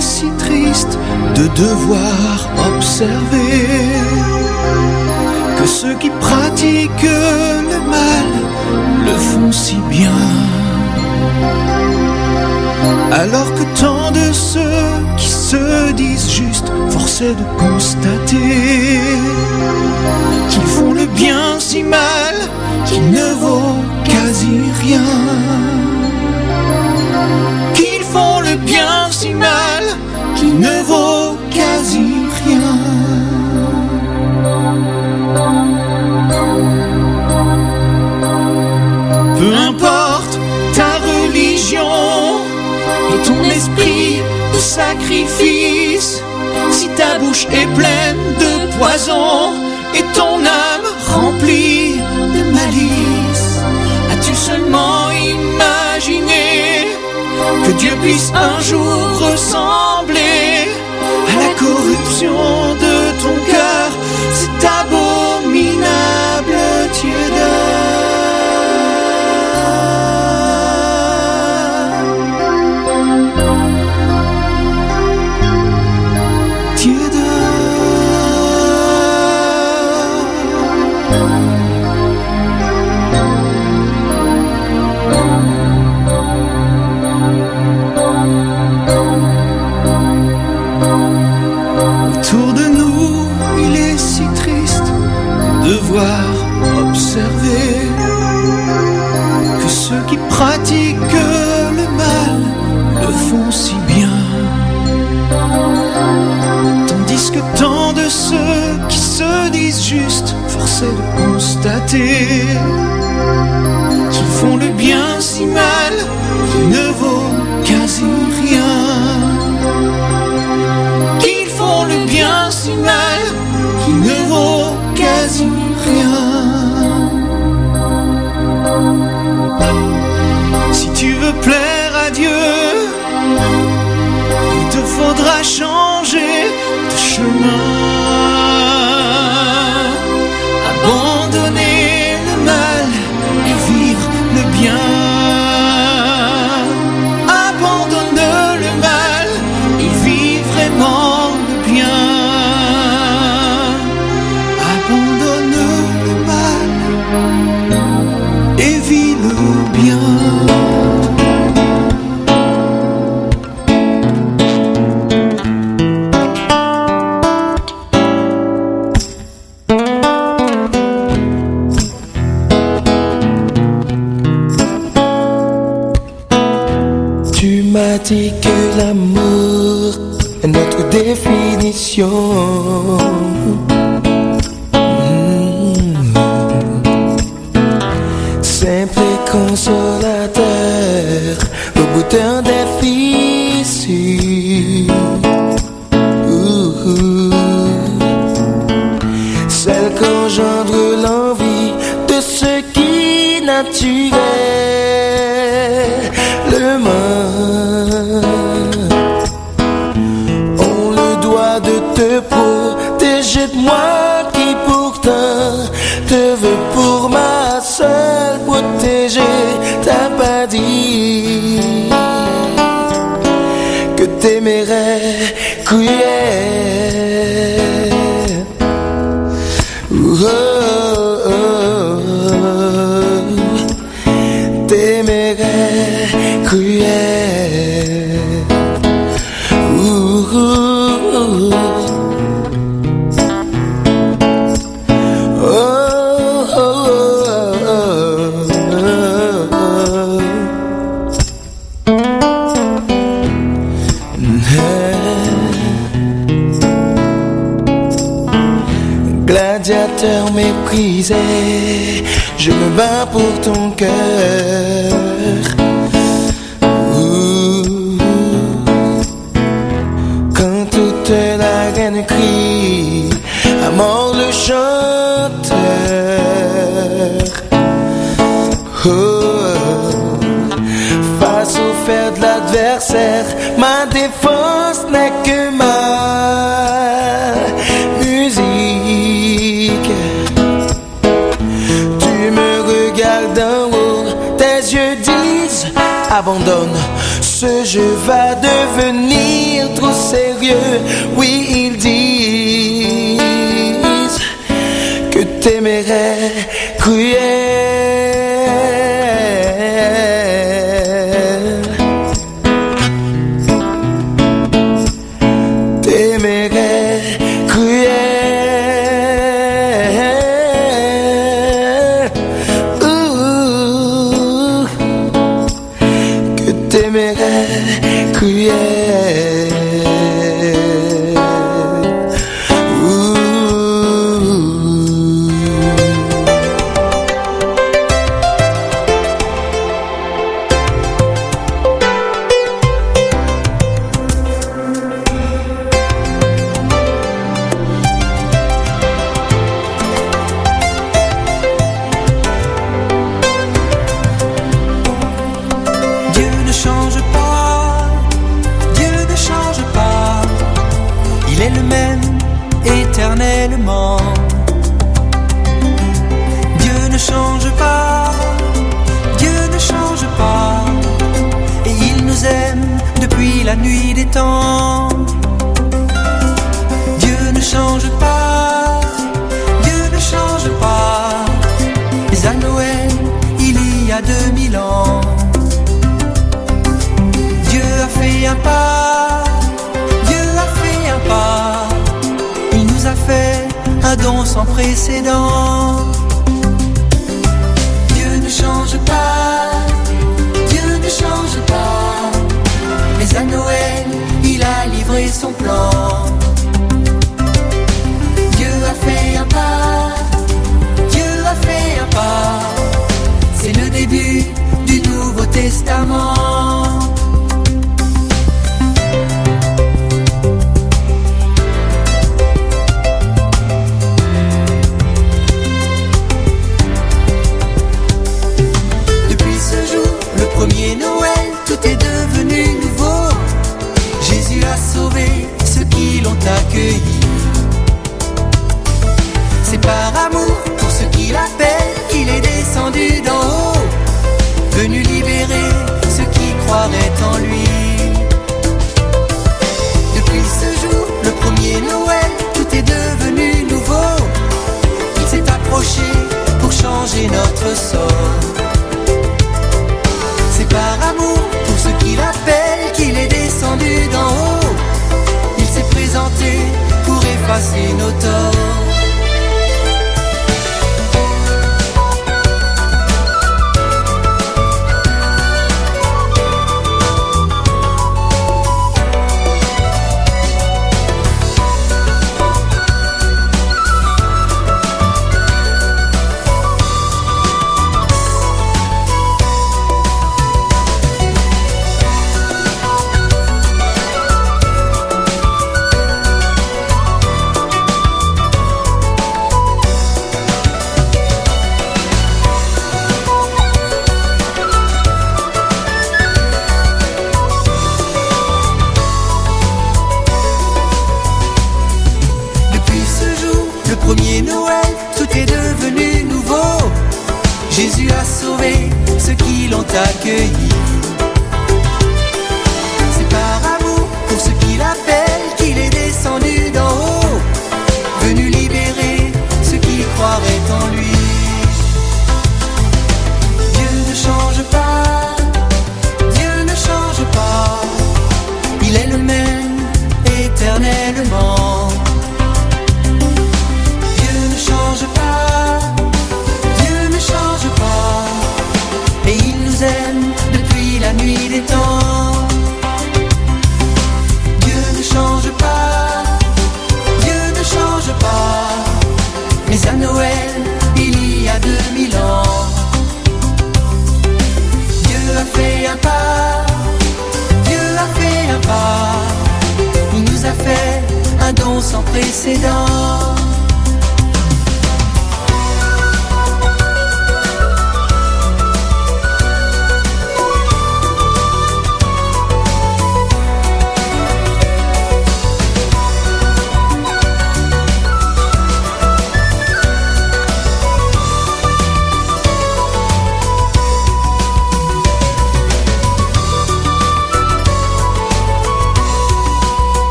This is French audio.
est si triste de devoir observer que ceux qui pratiquent le mal le font si bien, alors que tant de ceux qui se disent justes, force est de constater qu'ils font le bien si mal qu'il ne vaut quasi rien. Qu'ils font le bien si mal qu'il ne vaut quasi rien. Peu importe ta religion et ton esprit de sacrifice, si ta bouche est pleine de poison et ton âme remplie de malice, as-tu seulement imaginé que Dieu puisse un jour ressembler à la corruption de ton cœur, cette abominable tiédeur? Autour de nous, il est si triste de devoir observer que ceux qui pratiquent le mal le font si bien, tandis que tant de ceux qui se disent justes, force est de constater qu'ils font le bien si mal qu'il ne vaut quasi rien. Qu'ils font le bien si mal qu'il ne vaut quasi rien. Si tu veux plaire à Dieu, il te faudra changer de chemin, abandonner le mal et vivre le bien. Abandonne le mal et vis vraiment le bien. Abandonne le mal et vis le bien. Tu m'as dit que l'amour est notre définition. Simple et consolateur au bout d'un déficit. Celle qu'engendre l'envie de ce qui est naturel, le mal. On le doit de te protéger de moi qui pourtant te veux pour ma seule protégée. T'as pas dit que t'aimerais cruel. T'aimerais cruel. Gladiateur méprisé, je me bats pour ton cœur. Quand toute la reine crie, à mort le chanteur. Face au fer de l'adversaire, ma défense n'est que ma musique. Tu me regardes d'en haut, tes yeux disent abandonne. Ce jeu va devenir trop yeux, oui ils disent que t'aimerais cruel. La nuit des temps, Dieu ne change pas, Dieu ne change pas. Mais à Noël, il y a 2000 ans, Dieu a fait un pas, Dieu a fait un pas. Il nous a fait un don sans précédent. Dieu ne change pas, Dieu ne change pas. Mais à Noël, il a livré son plan. Dieu a fait un pas, Dieu a fait un pas. C'est le début du Nouveau Testament. Depuis ce jour, le premier Noël, tout est devenu nouveau. Jésus a sauvé ceux qui l'ont accueilli. C'est par amour pour ceux qui l'appellent qu'il est descendu d'en haut, venu libérer ceux qui croiraient en lui. Depuis ce jour, le premier Noël, tout est devenu nouveau. Il s'est approché pour changer notre sort. C'est par amour pour ceux qui l'appellent qu'il est descendu d'en haut. Il s'est présenté pour effacer nos torts. Premier Noël, tout est devenu nouveau. Jésus a sauvé ceux qui l'ont accueilli. C'est par amour pour ceux qui l'appellent qu'il est descendu d'en haut, venu libérer ceux qui croiraient en lui. Dieu ne change pas, Dieu ne change pas. Il est le même éternellement. Depuis la nuit des temps, Dieu ne change pas, Dieu ne change pas. Mais à Noël, il y a 2000 ans, Dieu a fait un pas, Dieu a fait un pas. Il nous a fait un don sans précédent.